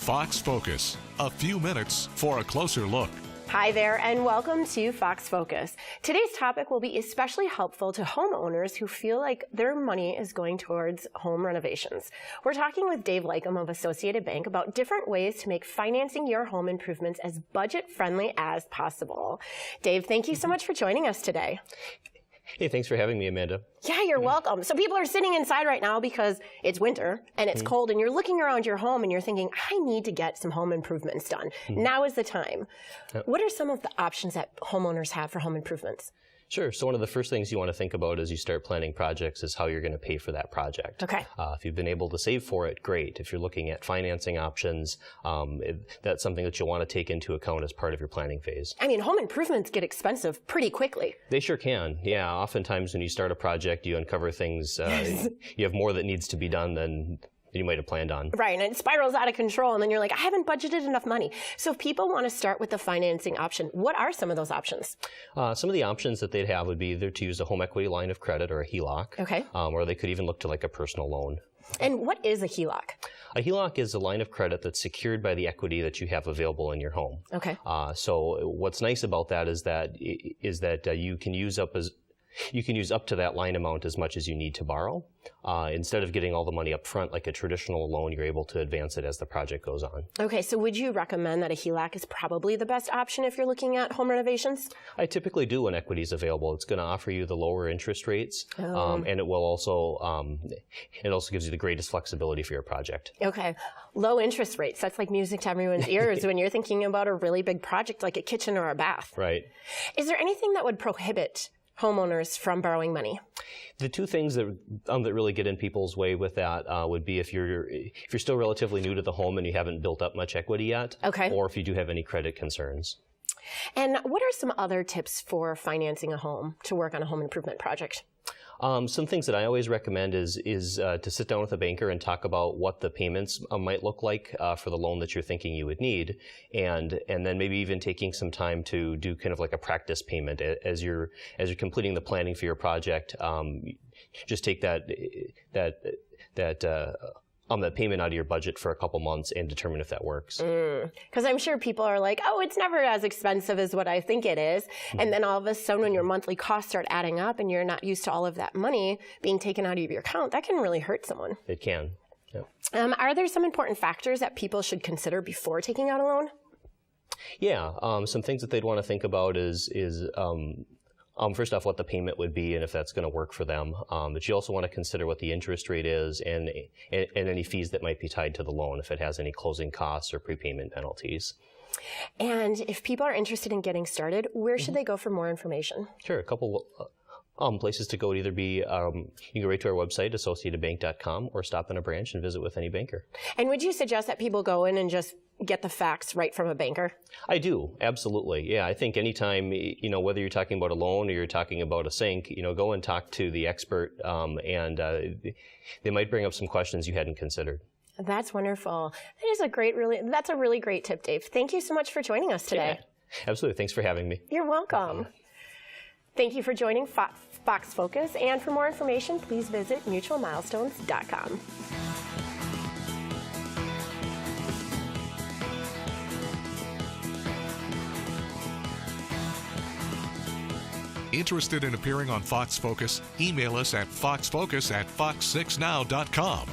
Fox Focus. A few minutes for a closer look. Hi there, and welcome to Fox Focus. Today's topic will be especially helpful to homeowners who feel like their money is going towards home renovations. We're talking with Dave Lycum of Associated Bank about different ways to make financing your home improvements as budget-friendly as possible. Dave, thank you so much for joining us today. Hey, thanks for having me, Amanda. Yeah, you're welcome. So people are sitting inside right now because it's winter and it's cold, and you're looking around your home and you're thinking, I need to get some home improvements done. Now is the time. What are some of the options that homeowners have for home improvements? Sure. So one of the first things you want to think about as you start planning projects is how you're going to pay for that project. Okay. If you've been able to save for it, great. If you're looking at financing options, that's something that you'll want to take into account as part of your planning phase. I mean, home improvements get expensive pretty quickly. They sure can. Yeah. Oftentimes when you start a project, you uncover things, you have more that needs to be done than you might have planned on. Right, and it spirals out of control, and then you're like, I haven't budgeted enough money. So if people want to start with the financing option, what are some of those options? Some of the options that they'd have would be either to use a home equity line of credit or a HELOC. Okay. Or they could even look to like a personal loan. And what is a HELOC? A HELOC is a line of credit that's secured by the equity that you have available in your home. Okay. So what's nice about that is that you can use up to that line amount as much as you need to borrow. Instead of getting all the money up front like a traditional loan, you're able to advance it as the project goes on. Okay, so would you recommend that a HELOC is probably the best option if you're looking at home renovations? I typically do when equity is available. It's going to offer you the lower interest rates, and it will also gives you the greatest flexibility for your project. Okay, low interest rates. That's like music to everyone's ears when you're thinking about a really big project like a kitchen or a bath. Right. Is there anything that would prohibit homeowners from borrowing money? The two things that really get in people's way with that would be if you're still relatively new to the home and you haven't built up much equity yet, okay, or if you do have any credit concerns. And what are some other tips for financing a home to work on a home improvement project? Some things that I always recommend is to sit down with a banker and talk about what the payments might look like for the loan that you're thinking you would need, and then maybe even taking some time to do kind of like a practice payment as you're completing the planning for your project. Just take that payment out of your budget for a couple months and determine if that works. Because I'm sure people are like, oh, it's never as expensive as what I think it is. And then all of a sudden when your monthly costs start adding up and you're not used to all of that money being taken out of your account, that can really hurt someone. It can. Yep. Are there some important factors that people should consider before taking out a loan? Yeah. Some things that they'd want to think about is first off, what the payment would be and if that's going to work for them. But you also want to consider what the interest rate is and any fees that might be tied to the loan, if it has any closing costs or prepayment penalties. And if people are interested in getting started, where should they go for more information? Sure. A couple places to go would either be, you can go right to our website, associatedbank.com, or stop in a branch and visit with any banker. And would you suggest that people go in and just get the facts right from a banker? I do, absolutely. Yeah, I think anytime, whether you're talking about a loan or you're talking about a sink, go and talk to the expert, and they might bring up some questions you hadn't considered. That's wonderful. That's a really great tip, Dave. Thank you so much for joining us today. Yeah, absolutely. Thanks for having me. You're welcome. Thank you for joining Fox Focus, and for more information, please visit mutualmilestones.com. Interested in appearing on Fox Focus? Email us at foxfocus@fox6now.com.